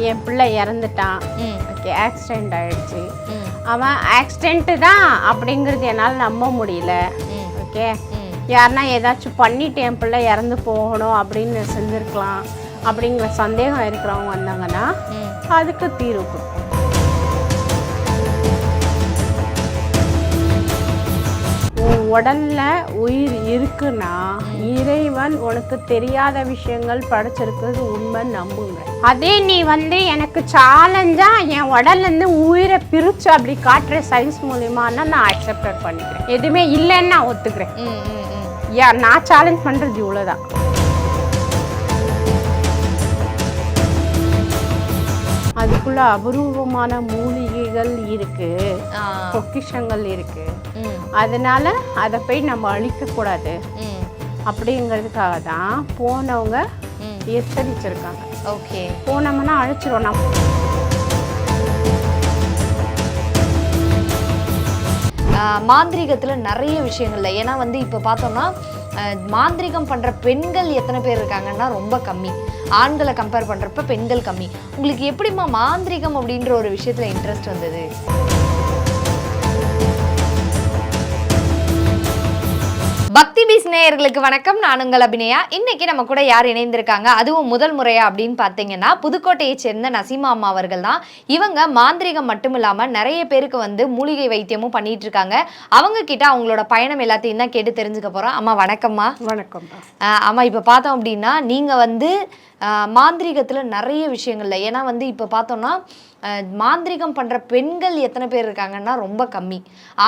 என் பிள்ளை இறந்துட்டான், okay, accident ஆகிடுச்சு, அவன் ஆக்சிடெண்ட்டு தான் அப்படிங்கிறது என்னால் நம்ப முடியல, ஓகே, யாருன்னா ஏதாச்சும் பண்ணிவிட்டு என் பிள்ளை இறந்து போகணும் அப்படின்னு செஞ்சுருக்கலாம் அப்படிங்கிற சந்தேகம் இருக்கிறவங்க வந்தாங்கன்னா அதுக்கு தீர்வு கொடுக்கும். உடல்ல உயிர் இருக்குன்னா இறைவன் உனக்கு தெரியாத விஷயங்கள் படைச்சிருக்கிறது உண்மை, நம்புங்க. அதே நீ எனக்கு சேலஞ்சா என் உடல்ல இருந்து உயிரை பிரிச்சு அப்படி காட்டுற சயின்ஸ் மூலியமானா நான் அக்செப்ட் பண்ணிக்கிறேன். எதுவுமே இல்லைன்னு நான் ஒத்துக்கிறேன். நான் சேலஞ்ச் பண்றது இவ்வளவுதான். அதுக்குள்ள அபூர்வமான மூலிகைகள் இருக்கு, பொக்கிஷங்கள் இருக்கு. அதனால அதை போய் நம்ம அழிக்க கூடாது அப்படிங்கிறதுக்காக தான் போனவங்க எச்சரிச்சிருக்காங்க. ஓகே, போனோம்னா அழிச்சிருவோம். மாந்திரீகத்துல நிறைய விஷயங்கள்ல ஏன்னா இப்போ பார்த்தோம்னா மாந்திரிகம் பண்ற பெண்கள் எத்தனை பேர் இருக்காங்கன்னா ரொம்ப கம்மி. ஆண்களை கம்பேர் பண்றப்ப பெண்கள் கம்மி. உங்களுக்கு எப்படிமா மாந்திரிகம் அப்படின்ற ஒரு விஷயத்துல இன்ட்ரெஸ்ட் வந்தது? பக்தி பீஸ் நேயர்களுக்கு வணக்கம். நான் உங்கள் அபிநயா. இன்னைக்கு நம்ம கூட யார் இணைந்திருக்காங்க, அதுவும் முதல் முறையா அப்படின்னு பார்த்தீங்கன்னா புதுக்கோட்டையை சேர்ந்த நசீமா அம்மா அவர்கள் தான். இவங்க மாந்திரிகம் மட்டும் இல்லாமல் நிறைய பேருக்கு மூலிகை வைத்தியமும் பண்ணிட்டு இருக்காங்க. அவங்க கிட்ட அவங்களோட பயணம் எல்லாத்தையும் தான் கேட்டு தெரிஞ்சுக்க போறோம். அம்மா வணக்கம்மா. வணக்கம். அம்மா, இப்போ பார்த்தோம் அப்படின்னா நீங்கள் மாந்திரிகத்தில் நிறைய விஷயங்கள்ல ஏன்னா இப்போ பார்த்தோம்னா மாந்திரிகம் பண்ணுற பெண்கள் எத்தனை பேர் இருக்காங்கன்னா ரொம்ப கம்மி.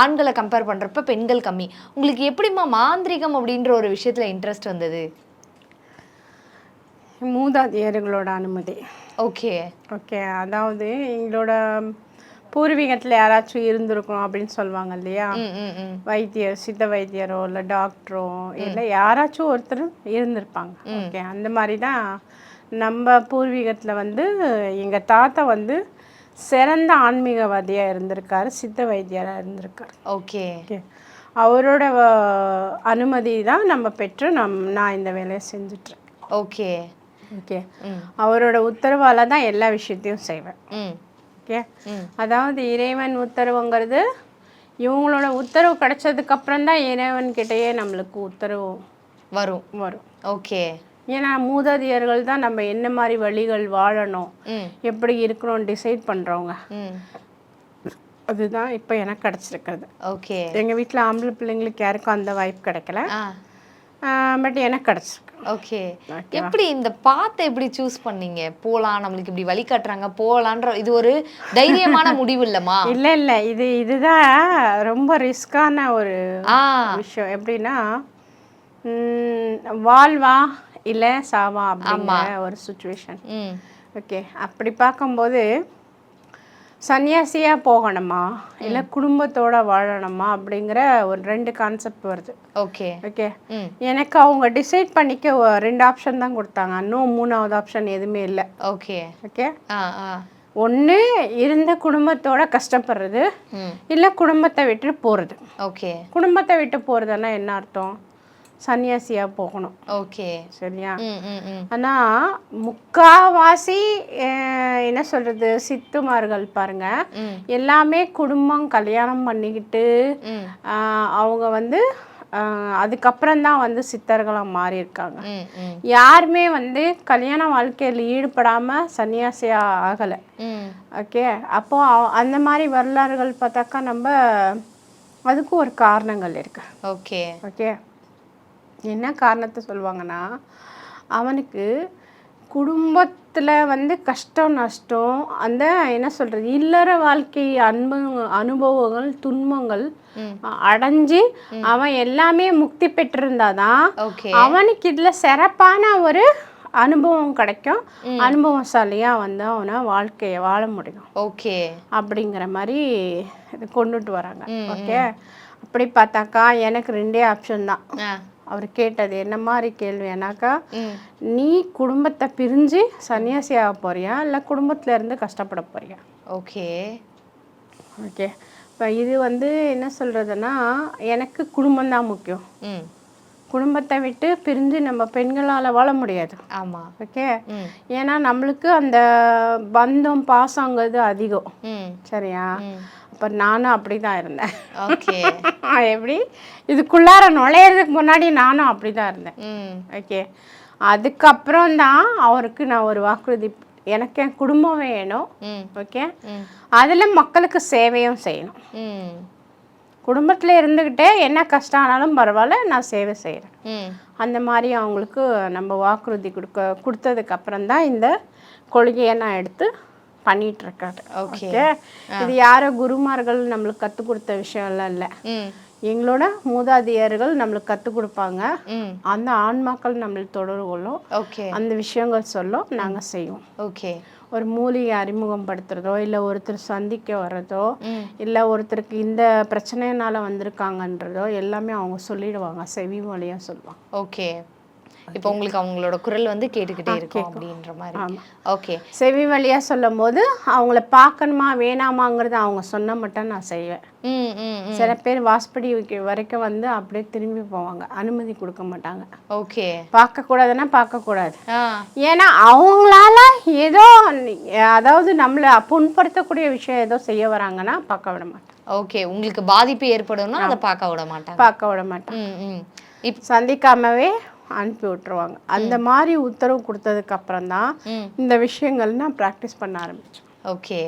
ஆண்களை கம்பேர் பண்ணுறப்ப பெண்கள் கம்மி. உங்களுக்கு எப்படிமா மாந்திரிகம் அப்படின்ற ஒரு விஷயத்தில் இன்ட்ரெஸ்ட் வந்தது? மூதாதையர்களோட அனுமதி. ஓகே ஓகே, அதாவது எங்களோட பூர்வீகத்தில் யாராச்சும் இருந்திருக்கணும் அப்படின்னு சொல்லுவாங்க இல்லையா, வைத்தியர், சித்த வைத்தியரோ இல்லை டாக்டரோ இல்லை யாராச்சும் ஒருத்தர் இருந்திருப்பாங்க. ஓகே, அந்த மாதிரி தான் நம்ம பூர்வீகத்தில் எங்கள் தாத்தா சிறந்த ஆன்மீகவாதியாக இருந்திருக்காரு, சித்த வைத்தியராக இருந்திருக்காரு. ஓகே ஓகே, அவரோட அனுமதி தான் நம்ம பெற்று நான் இந்த வேலையை செஞ்சிட்ருக்கேன். ஓகே ஓகே, அவரோட உத்தரவால் தான் எல்லா விஷயத்தையும் செய்வேன். ஓகே, அதாவது இறைவன் உத்தரவுங்கிறது இவங்களோட உத்தரவு கிடைச்சதுக்கப்புறம் தான் இறைவன்கிட்டயே நம்மளுக்கு உத்தரவு வரும். ஓகே, ஏன்னா மூதாதையர்கள் தான் நம்ம என்ன மாதிரி வழிகள் வாழணும், எப்படி இருக்கணும் டிசைட் பண்ணுறவங்க. அதுதான் இப்போ எனக்கு கிடச்சிருக்கிறது. ஓகே, எங்கள் வீட்டில் ஆம்பளை பிள்ளைங்களுக்கு யாருக்கும் அந்த வாய்ப்பு கிடைக்கல, பட் எனக்கு கிடச்சிருக்கு. ஓகே, எப்படி இந்த பாத்தை எப்படி சூஸ் பண்ணீங்க? போகலாம், நம்மளுக்கு இப்படி வழி காட்டுறாங்க போகலான்ற இது ஒரு தைரியமான முடிவு இல்லைம்மா? இல்லை, இதுதான் ரொம்ப ரிஸ்கான ஒரு விஷயம். எப்படின்னா வாழ்வா இல்லை சாவா அப்படிங்கிற ஒரு சுச்சுவேஷன். ஓகே, அப்படி பார்க்கும்போது சன்னியாசியாக போகணுமா இல்லை குடும்பத்தோட வாழணுமா அப்படிங்கிற ஒரு 2 கான்செப்ட் வருது. ஓகே ஓகே, எனக்கு அவங்க டிசைட் பண்ணிக்க 2 ஆப்ஷன் தான் கொடுத்தாங்க. இன்னும் 3வது ஆப்ஷன் எதுவுமே இல்லை. ஓகே ஓகே, ஒன்று இருந்த குடும்பத்தோட கஷ்டப்படுறது, இல்லை குடும்பத்தை விட்டு போகிறது. ஓகே, குடும்பத்தை விட்டு போகிறதுனா என்ன அர்த்தம்? சன்னியாசியாக போகணும். ஓகே, சரியா? ஆனால் முக்காவாசி என்ன சொல்கிறது, சித்துமார்கள் பாருங்க எல்லாமே குடும்பம் கல்யாணம் பண்ணிக்கிட்டு அவங்க அதுக்கப்புறம் தான் சித்தர்களாக மாறியிருக்காங்க. யாருமே கல்யாண வாழ்க்கையில் ஈடுபடாமல் சன்னியாசியாக ஆகலை. ஓகே, அப்போது அந்த மாதிரி வரலாறுகள் பார்த்தாக்கா நம்ம அதுக்கும் ஒரு காரணங்கள் இருக்கு. ஓகே ஓகே, என்ன காரணத்தை சொல்லுவாங்கன்னா, அவனுக்கு குடும்பத்தில் கஷ்டம் நஷ்டம் அந்த என்ன சொல்கிறது இல்லற வாழ்க்கை அனுபவங்கள் துன்பங்கள் அடைஞ்சு அவன் எல்லாமே முக்தி பெற்றிருந்தாதான் அவனுக்கு இதில் சிறப்பான ஒரு அனுபவம் கிடைக்கும், அனுபவசாலியாக அவனை வாழ்க்கையை வாழ முடியும். ஓகே, அப்படிங்கிற மாதிரி கொண்டுட்டு வராங்க. ஓகே, அப்படி பார்த்தாக்கா எனக்கு 2 ஆப்ஷன் தான். அவர் கேட்டது என்ன மாதிரி கேள்வினாக்கா, நீ குடும்பத்தை பிரிஞ்சு சன்னியாசியாக போறியா இல்லை குடும்பத்துல இருந்து கஷ்டப்பட போறியா? ஓகே ஓகே, இப்போ இது என்ன சொல்றதுன்னா, எனக்கு குடும்பம் தான் முக்கியம். குடும்பத்தை விட்டு பிரிஞ்சு நம்ம பெண்களால் வாழ முடியாது. ஆமாம். ஓகே, ஏன்னா நம்மளுக்கு அந்த பந்தம் பாசங்கிறது அதிகம். சரியா? அப்போ நானும் அப்படி தான் இருந்தேன். ஓகே. எப்படி இதுக்குள்ளார நுழையிறதுக்கு முன்னாடி நானும் அப்படி தான் இருந்தேன். ஓகே, அதுக்கப்புறம் தான் அவருக்கு நான் ஒரு வாக்குறுதி, எனக்கு என் குடும்பம் வேணும். ஓகே, அதில் மக்களுக்கு சேவையும் செய்யணும். குடும்பத்தில் இருந்துக்கிட்டே என்ன கஷ்டம் ஆனாலும் பரவாயில்ல, நான் சேவை செய்கிறேன். அந்த மாதிரி அவங்களுக்கு நம்ம வாக்குறுதி கொடுத்ததுக்கு அப்புறம் தான் இந்த கொள்கையை நான் எடுத்து பண்ணிட்டு இருக்காரு. ஓகே, இது யாரோ குருமார்கள் நம்மளுக்கு கற்றுக் கொடுத்த விஷயம்லாம் இல்லை. எங்களோட மூதாதையர்கள் நம்மளுக்கு கற்றுக் கொடுப்பாங்க. அந்த ஆன்மாக்கள் நம்மளுக்கு தொடர்பு கொள்ளும். அந்த விஷயங்கள் சொல்லும், நாங்கள் செய்வோம். ஓகே, ஒரு மூலிகை அறிமுகப்படுத்துறதோ, இல்லை ஒருத்தர் சந்திக்க வர்றதோ, இல்லை ஒருத்தருக்கு இந்த பிரச்சனையினால வந்திருக்காங்கன்றதோ எல்லாமே அவங்க சொல்லிடுவாங்க, செவி வழியாக சொல்லுவாங்க. ஓகே, இப்போ உங்களுக்கு அவங்களோட குரல் வந்து கேட்டுக்கிட்டே இருக்கும் அப்படின்ற மாதிரி. ஓகே, செவி வழியா சொல்லும் போது அவங்கள பார்க்கணுமா வேணாமாங்கிறது அவங்க சொன்ன மட்டும் நான் செய்வேன். சில பேர் வாஸ்படி வரைக்கும் வந்து அப்படியே திரும்பி போவாங்க, அனுமதி கொடுக்க மாட்டாங்க. ஓகே, பார்க்க கூடாதுன்னா பார்க்க கூடாது. ஏன்னா அவங்களால ஏதோ, அதாவது நம்மளை புண்படுத்தக்கூடிய விஷயம் ஏதோ செய்ய வராங்கன்னா பார்க்க விட மாட்டேன். ஓகே, உங்களுக்கு பாதிப்பு ஏற்படும்னா அதை பார்க்க விட மாட்டேன். இப்போ சந்திக்காமவே அனுப்பி விட்டுருவாங்க. அந்த மாதிரி உத்தரவு கொடுத்ததுக்கு அப்புறம் தான் இந்த விஷயங்கள் நான் ப்ராக்டிஸ் பண்ண ஆரம்பிச்சேன். ஓகே,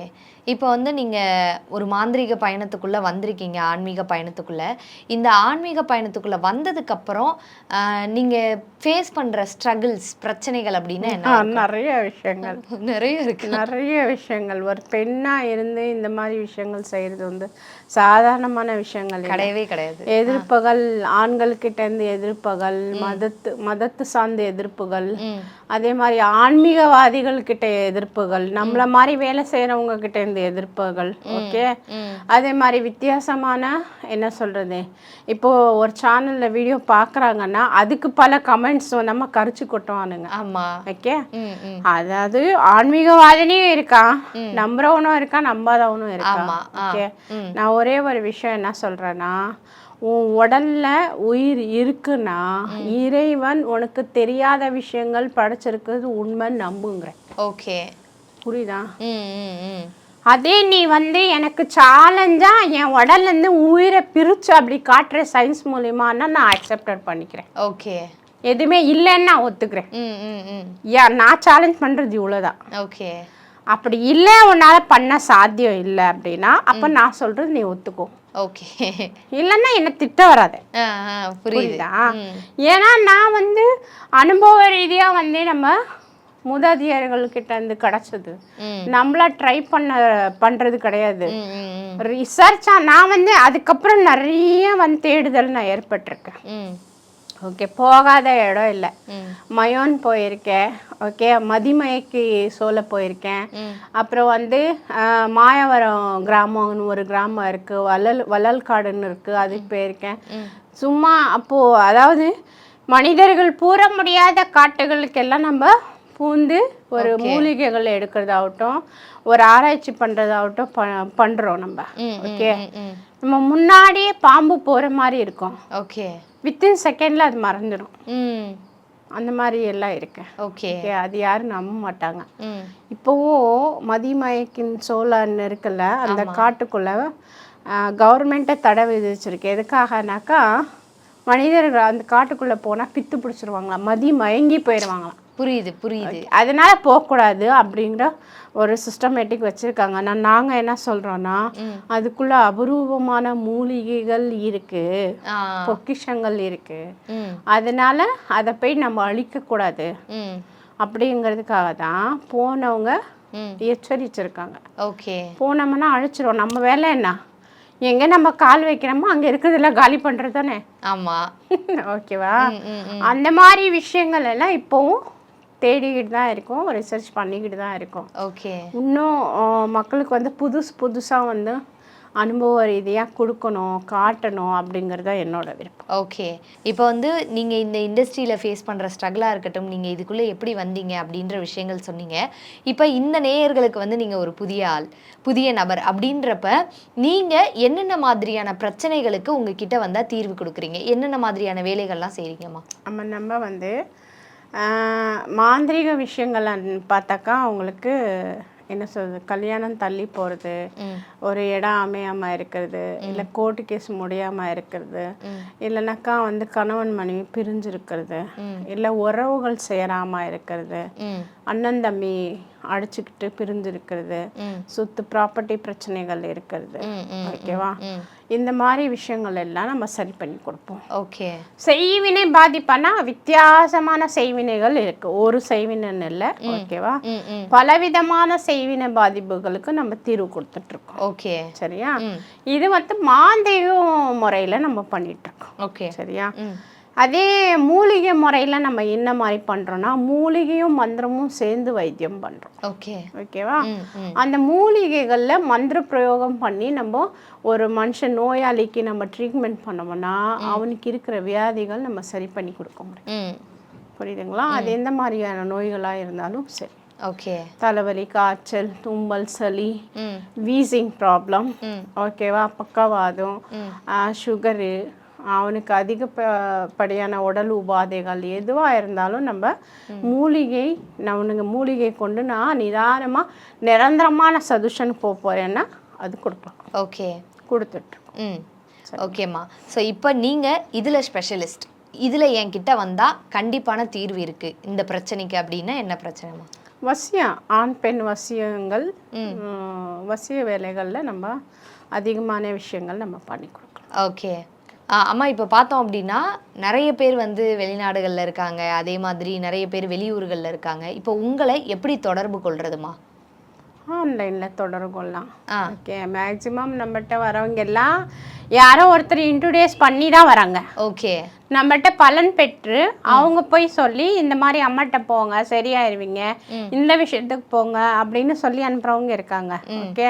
இப்போ வந்து நீங்கள் ஒரு மாந்திரீக பயணத்துக்குள்ளே வந்திருக்கீங்க, ஆன்மீக பயணத்துக்குள்ளே. இந்த ஆன்மீக பயணத்துக்குள்ளே வந்ததுக்கப்புறம் நீங்கள் ஃபேஸ் பண்ணுற ஸ்ட்ரகிள்ஸ், பிரச்சனைகள் அப்படின்னு நிறைய விஷயங்கள் நிறைய விஷயங்கள். ஒரு பெண்ணாக இருந்து இந்த மாதிரி விஷயங்கள் செய்கிறது வந்து சாதாரணமான விஷயங்கள் கிடையவே கிடையாது. எதிர்ப்புகள், ஆண்கள்கிட்டேருந்து எதிர்ப்புகள், மதத்து சார்ந்த எதிர்ப்புகள், அதே மாதிரி ஆன்மீகவாதிகள் கிட்ட எதிர்ப்புகள், நம்மள மாதிரி வேலை செய்யறவங்க கிட்ட இருந்து எதிர்ப்புகள். ஓகே, அதே மாதிரி வித்தியாசமான என்ன சொல்றது, இப்போ ஒரு சேனல்ல வீடியோ பாக்குறாங்கன்னா அதுக்கு பல கமெண்ட்ஸ் நம்ம கரிச்சு கொட்டுவானுங்க. ஆமா. ஓகே, அதாவது ஆன்மீகவாதினியும் இருக்கான், நம்புறவனும் இருக்கான், நம்பாதவனும் இருக்கான். ஓகே, நான் ஒரே ஒரு விஷயம் என்ன சொல்றேன்னா, உன் உடல்ல உயிர் இருக்குன்னா இறைவன் உனக்கு தெரியாத விஷயங்கள் படைச்சிருக்கிறது உண்மை நம்புங்கிறேன். ஓகே, புரியுதா? அதே நீ வந்து எனக்கு சேலஞ்சா என் உடல்ல இருந்து உயிரை பிரிச்சு அப்படி காட்டுற சயின்ஸ் மூலியமானா நான் அக்செப்ட் பண்ணிக்கிறேன். ஓகே, எதுவுமே இல்லைன்னு நான் ஒத்துக்கிறேன். நான் சேலஞ்ச் பண்றது இவ்வளவுதான். ஓகே, அப்படி இல்லை உன்னால பண்ண சாத்தியம் இல்லை அப்படின்னா அப்ப நான் சொல்றது நீ ஒத்துக்கோ. ஓகே, இல்லைன்னா என்ன திட்ட வராது. புரியுதா? ஏன்னா நான் வந்து அனுபவ ரீதியா வந்து நம்ம மூதாதையர்கள்கிட்ட இருந்து கிடைச்சது, நம்மளா ட்ரை பண்றது கிடையாது. ரிசர்ச்சா நான் வந்து அதுக்கப்புறம் நிறைய வந்து தேடுதல் நான் ஏற்பட்டிருக்கேன். ஓகே, போகாத இடம் இல்லை. மயோன் போயிருக்கேன். ஓகே, மதிமயக்கி சோலை போயிருக்கேன். அப்புறம் வந்து மாயவரம் கிராமம்னு ஒரு கிராமம் இருக்கு, வள்ளல்காடுன்னு இருக்கு, அதுக்கு போயிருக்கேன். சும்மா அப்போ அதாவது மனிதர்கள் பூர முடியாத காட்டுகளுக்கெல்லாம் நம்ம பூந்து ஒரு மூலிகைகள் எடுக்கிறதாகட்டும், ஒரு ஆராய்ச்சி பண்றதாகட்டும் பண்றோம் நம்ம. ஓகே, நம்ம முன்னாடியே பாம்பு போற மாதிரி இருக்கும். ஓகே, வித்தின் செகண்ட்ல அது மறந்துடும். அந்த மாதிரி எல்லாம் இருக்கு. ஓகே, அது யாரும் நம்ப மாட்டாங்க. இப்போவும் மதிமயக்கின் சோழன்னு இருக்குல்ல, அந்த காட்டுக்குள்ள கவர்மெண்ட்டை தடை விதிச்சிருக்கு. எதுக்காகனாக்கா மனிதர்கள் அந்த காட்டுக்குள்ள போனா பித்து பிடிச்சிருவாங்களா, மதி மயங்கி போயிடுவாங்களாம். புரியுது புரியுது. அதனால போகக்கூடாது அப்படிங்கிற ஒரு சிஸ்டமேட்டிக் வச்சிருக்காங்க. நாங்கள் என்ன சொல்றோம்னா, அதுக்குள்ள அபரூபமான மூலிகைகள் இருக்கு, பொக்கிஷங்கள் இருக்கு, அதனால அதை போய் நம்ம அழிக்க கூடாது அப்படிங்கிறதுக்காக தான் போனவங்க எச்சரிச்சிருக்காங்க. ஓகே, போனோம்னா அழிச்சிரும். நம்ம வேலை என்ன, எங்க நம்ம கால் வைக்கிறோமோ அங்க இருக்கிறதுல காலி பண்றது தானே. ஆமா. ஓகேவா? அந்த மாதிரி விஷயங்கள் எல்லாம் இப்போவும் தேடிக்கிட்டு தான் இருக்கோம், ரிசர்ச் பண்ணிக்கிட்டு தான் இருக்கோம். ஓகே, இன்னும் மக்களுக்கு வந்து புதுசாக வந்து அனுபவ ரீதியாக கொடுக்கணும், காட்டணும் அப்படிங்கிறது தான் என்னோட விருப்பம். ஓகே. இப்போ வந்து நீங்கள் இந்த இண்டஸ்ட்ரியில் ஃபேஸ் பண்ணுற ஸ்ட்ரகிளாக இருக்கட்டும், நீங்கள் இதுக்குள்ளே எப்படி வந்தீங்க அப்படின்ற விஷயங்கள் சொன்னீங்க. இப்போ இந்த நேயர்களுக்கு வந்து நீங்கள் ஒரு புதிய ஆள், புதிய நபர் அப்படின்றப்ப நீங்கள் என்னென்ன மாதிரியான பிரச்சனைகளுக்கு உங்ககிட்ட வந்தால் தீர்வு கொடுக்குறீங்க? என்னென்ன மாதிரியான வேலைகள்லாம் செய்கிறீங்கம்மா? நம்ம வந்து மாந்திரீக விஷயங்கள் பார்த்தாக்கா அவங்களுக்கு என்ன சொல்கிறது, கல்யாணம் தள்ளி போகிறது, ஒரு இடம் அமையாமல் இருக்கிறது, இல்லை கோர்ட்டு கேஸ் முடியாமல் இருக்கிறது, இல்லைனாக்கா வந்து கணவன் மனைவி பிரிஞ்சிருக்கிறது, இல்லை உறவுகள் சேராமல் இருக்கிறது, அண்ணன் தம்பி அடிச்சுக்கிட்டு பிரிஞ்சிருக்கிறது, சொத்து ப்ராப்பர்ட்டி பிரச்சனைகள் இருக்கிறது. ஓகேவா? இந்த மாதிரி விஷயங்கள் எல்லாம் நம்ம சரி பண்ணி கொடுப்போம். ஓகே. செய்வினை பாதிப்பானா வித்தியாசமான செய்வினைகள் இருக்கு, ஒரு செய்வினைன்னு இல்லை. ஓகேவா? பலவிதமான செய்வினை பாதிப்புகளுக்கு நம்ம தீர்வு கொடுத்துட்டு இருக்கோம். ஓகே. சரியா? இது வந்து மாந்திரீக முறையில நம்ம பண்ணிட்டு இருக்கோம். ஓகே. சரியா? அதே மூலிகை முறையில் நம்ம என்ன மாதிரி பண்ணுறோன்னா, மூலிகையும் மந்திரமும் சேர்ந்து வைத்தியம் பண்ணுறோம். ஓகே. ஓகேவா? அந்த மூலிகைகளில் மந்திர பிரயோகம் பண்ணி நம்ம ஒரு மனுஷன் நோயாளிக்கு நம்ம ட்ரீட்மெண்ட் பண்ணோம்னா அவனுக்கு இருக்கிற வியாதிகள் நம்ம சரி பண்ணி கொடுக்க முடியும். புரியுதுங்களா? அது எந்த மாதிரியான நோய்களாக இருந்தாலும் சரி. ஓகே. தலைவலி, காய்ச்சல், தும்பல், சளி, வீசிங் ப்ராப்ளம், ஓகேவா, பக்கவாதம், சுகரு, அவனுக்கு அதிகப்படியான உடல் உபாதைகள் எதுவாக இருந்தாலும் நம்ம மூலிகை கொண்டு நான் நிதானமாக நிரந்தரமான சொல்யூஷன் போகிறேன்னா அது கொடுக்கலாம். ஓகே. கொடுத்துட்ருக்கோம். ஓகேம்மா. ஸோ இப்போ நீங்கள் இதில் ஸ்பெஷலிஸ்ட், இதில் என்கிட்ட வந்தால் கண்டிப்பான தீர்வு இருக்குது இந்த பிரச்சனைக்கு அப்படின்னா என்ன பிரச்சனைமா? வசியம், ஆண் பெண் வசியங்கள், வசிய வேலைகளில் நம்ம அதிகமான விஷயங்கள் நம்ம பண்ணி கொடுக்கலாம். ஓகே. அம்மா, இப்போ பார்த்தோம் அப்படின்னா நிறைய பேர் வந்து வெளிநாடுகளில் இருக்காங்க, அதே மாதிரி நிறைய பேர் வெளியூர்களில் இருக்காங்க. இப்போ உங்களை எப்படி தொடர்பு கொள்றதுமா? ஆன்லைனில் தொடர்பு கொள்ளலாம். ஓகே. மேக்ஸிமம் நம்மகிட்ட வரவங்க எல்லாம் யாரோ ஒருத்தர் இன்ட்ரோடியூஸ் பண்ணி தான் வராங்க. ஓகே. நம்மகிட்ட பலன் பெற்று அவங்க போய் சொல்லி இந்த மாதிரி அம்மாட்ட போங்க சரியாயிருவீங்க, இந்த விஷயத்துக்கு போங்க அப்படின்னு சொல்லி அனுப்புறவங்க இருக்காங்க. ஓகே.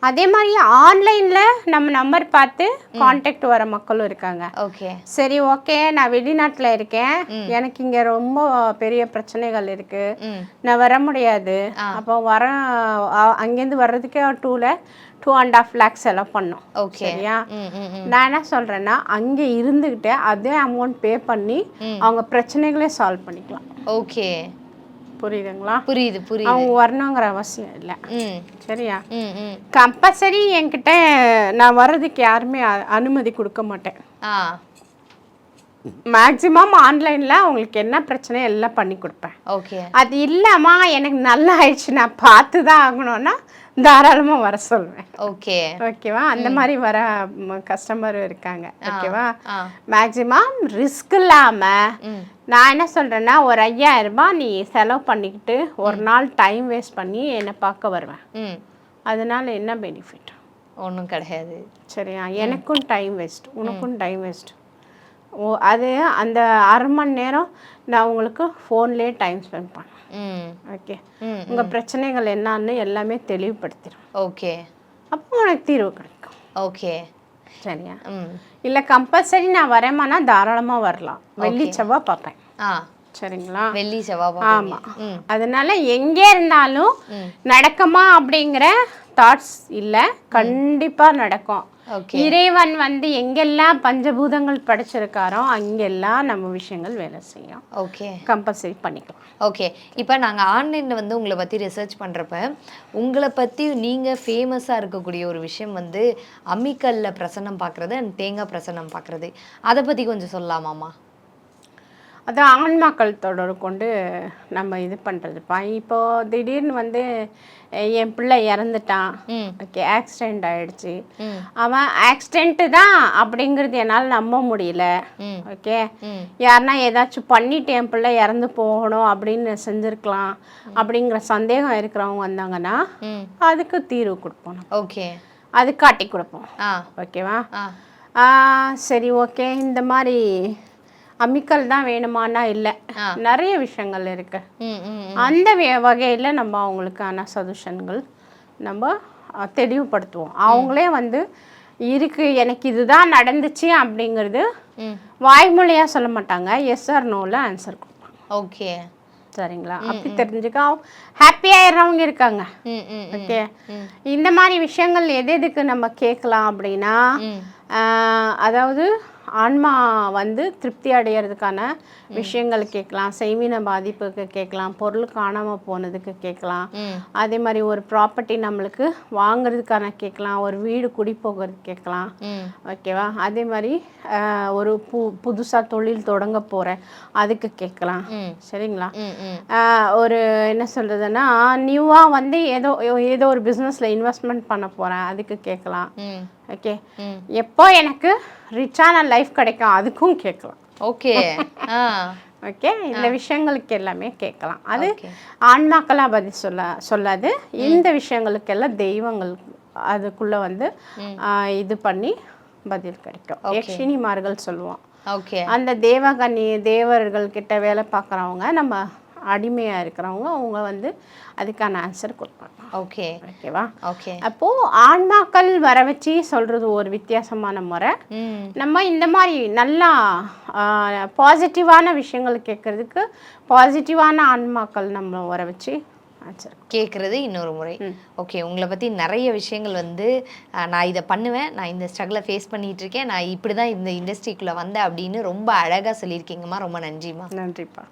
அதே மாதிரி ஆன்லைன்ல நம்ம நம்பர் பார்த்து கான்டாக்ட் வர மக்களும் இருக்காங்க. ஓகே. சரி, ஓகே, நான் வெளிநாட்டுல இருக்கேன், எனக்கு இங்க ரொம்ப பெரிய பிரச்சனைகள் இருக்கு, நான் வர முடியாது, அப்போ அங்கேருந்து வர்றதுக்கே 2.5 lakhs எல்லாம் பண்ணோம். சரியா? நான் என்ன சொல்றேன்னா, அங்கே இருந்துகிட்டே அதே அமௌண்ட் பே பண்ணி அவங்க பிரச்சனைகளே சால்வ் பண்ணிக்கலாம். ஓகே. புரியுதுங்களா? புரியுது. அவங்க வரணுங்கிற அவசியம் இல்லை. சரியா? கம்பல்சரி என்கிட்ட நான் வர்றதுக்கு யாருமே அனுமதி கொடுக்க மாட்டேன். மேக்ஸிமம் ஆன்லைனில் அவங்களுக்கு என்ன பிரச்சனை எல்லாம் பண்ணி கொடுப்பேன். ஓகே. அது இல்லாமா எனக்கு நல்லா ஆயிடுச்சு நான் பார்த்து தான் ஆகணும்னா தாராளமாக வர சொல்வேன். ஓகே. ஓகேவா? அந்த மாதிரி வர கஸ்டமரும் இருக்காங்க. ஓகேவா? மேக்ஸிமம் ரிஸ்க் இல்லாமல் நான் என்ன சொல்கிறேன்னா, ஒரு 5000 ரூபாய் நீ செலவு பண்ணிக்கிட்டு ஒரு நாள் டைம் வேஸ்ட் பண்ணி என்னை பார்க்க வருவேன். அதனால என்ன பெனிஃபிட்? ஒன்றும் கிடையாது. சரியா? எனக்கும் டைம் வேஸ்ட், உனக்கும் டைம் வேஸ்ட். அது அந்த அரை மணி நேரம் நான் உங்களுக்கு ஃபோன்லேயே டைம் ஸ்பெண்ட் பண்ணேன். ஓகே. உங்கள் பிரச்சனைகள் என்னன்னு எல்லாமே தெளிவுபடுத்திடும். ஓகே. அப்போ உனக்கு தீர்வு கிடைக்கும். ஓகே. சரியா? இல்லை கம்பல்சரி நான் வரேமானா தாராளமாக வரலாம். வெள்ளி செவ்வாய் பார்ப்பேன். சரிங்களா? வெள்ளி செவ்வாய். ஆமாம். அதனால எங்கே இருந்தாலும் நடக்குமா அப்படிங்கிற தாட்ஸ் இல்லை, கண்டிப்பாக நடக்கும். இறைவன் வந்து எங்கெல்லாம் பஞ்சபூதங்கள் படைச்சிருக்காரோ அங்கெல்லாம் நம்ம விஷயங்கள் வேலை செய்யும். ஓகே. கம்பல்சரி பண்ணிக்கலாம். ஓகே. இப்போ நாங்கள் ஆன்லைனில் வந்து உங்களை பற்றி ரிசர்ச் பண்ணுறப்ப உங்களை பற்றி நீங்கள் ஃபேமஸாக இருக்கக்கூடிய ஒரு விஷயம் வந்து அம்மிக்கல்ல பிரசன்னம் பார்க்குறது அண்ட் தேங்காய் பிரசன்னம் பார்க்குறது, அதை பற்றி கொஞ்சம் சொல்லலாமாம்மா? அது ஆன்மாக்கள் தொடர்பு கொண்டு நம்ம இது பண்ணுறதுப்பா. இப்போது திடீர்னு வந்து என் பிள்ளை இறந்துட்டான், ஓகே, ஆக்சிடெண்ட் ஆகிடுச்சு, அவன் ஆக்சிடெண்ட்டு தான் அப்படிங்கிறது என்னால் நம்ப முடியல. ஓகே. யாருன்னா ஏதாச்சும் பண்ணிட்டு என் பிள்ளை இறந்து போகணும் அப்படின்னு செஞ்சுருக்கலாம் அப்படிங்கிற சந்தேகம் இருக்கிறவங்க வந்தாங்கன்னா அதுக்கு தீர்வு கொடுப்போம். ஓகே. அது காட்டி கொடுப்போம். ஓகேவா? சரி, ஓகே. இந்த மாதிரி அம்மிக்கல் தான் வேணுமானா இல்லை, நிறைய விஷயங்கள் இருக்கு. அந்த வகையில் நம்ம அவங்களுக்கான சொல்யூஷன்கள் நம்ம தெளிவுபடுத்துவோம். அவங்களே வந்து இருக்கு எனக்கு இதுதான் நடந்துச்சு அப்படிங்கிறது வாய்மொழியாக சொல்ல மாட்டாங்க, எஸ் ஆர் நோவில் ஆன்சர் கொடுப்பாங்க. ஓகே, சரிங்களா? அப்படி தெரிஞ்சுக்க ஹாப்பி ஆயிடுறவங்க இருக்காங்க. ஓகே, இந்த மாதிரி விஷயங்கள் எதுக்கு நம்ம கேட்கலாம் அப்படின்னா, அதாவது ஆன்மா வந்து திருப்தி அடையிறதுக்கான விஷயங்கள் கேட்கலாம், செய்வின பாதிப்புக்கு கேட்கலாம், பொருள் காணாமல் போனதுக்கு கேட்கலாம், அதே மாதிரி ஒரு ப்ராப்பர்ட்டி நம்மளுக்கு வாங்குறதுக்கான கேட்கலாம், ஒரு வீடு குடி போகிறதுக்கு கேட்கலாம். ஓகேவா? அதே மாதிரி ஒரு புதுசாக தொழில் தொடங்க போகிறேன் அதுக்கு கேட்கலாம். சரிங்களா? ஒரு என்ன சொல்கிறதுன்னா நியூவாக வந்து ஏதோ ஒரு பிஸ்னஸில் இன்வெஸ்ட்மெண்ட் பண்ண போகிறேன் அதுக்கு கேட்கலாம். ஓகே, எப்போ எனக்கு ரிச்சான லைஃப் கிடைக்கும் அதுக்கும் கேட்கலாம். ஓகே, ஓகே, இந்த விஷயங்களுக்கு எல்லாமே கேட்கலாம். அது ஆன்மாக்களாக பதில் சொல்லாது. இந்த விஷயங்களுக்கெல்லாம் தெய்வங்கள் அதுக்குள்ளே வந்து இது பண்ணி பதில் கிடைக்கும். யக்ஷினிமார்கள் சொல்லுவோம். ஓகே, அந்த தேவர்கள் கிட்ட வேலை பார்க்குறவங்க, நம்ம அடிமையாக இருக்கிறவங்க, அவங்க வந்து அதுக்கான ஆன்சர் கொடுப்பாங்க. ஓகே, ஓகேவா? ஓகே. அப்போது ஆன்மாக்கள் வர வச்சு சொல்கிறது ஒரு வித்தியாசமான முறை. நம்ம இந்த மாதிரி நல்லா பாசிட்டிவான விஷயங்கள் கேட்குறதுக்கு பாசிட்டிவான ஆன்மாக்கள் நம்ம வர வச்சு ஆன்சர் கேட்குறது இன்னொரு முறை. ஓகே, உங்களை பற்றி நிறைய விஷயங்கள் வந்து நான் இதை பண்ணுவேன், நான் இந்த ஸ்ட்ரகிளை ஃபேஸ் பண்ணிகிட்டு இருக்கேன், நான் இப்படி தான் இந்த இண்டஸ்ட்ரிக்குள்ளே வந்தேன் அப்படின்னு ரொம்ப அழகாக சொல்லியிருக்கீங்கம்மா. ரொம்ப நன்றிம்மா. நன்றிப்பா.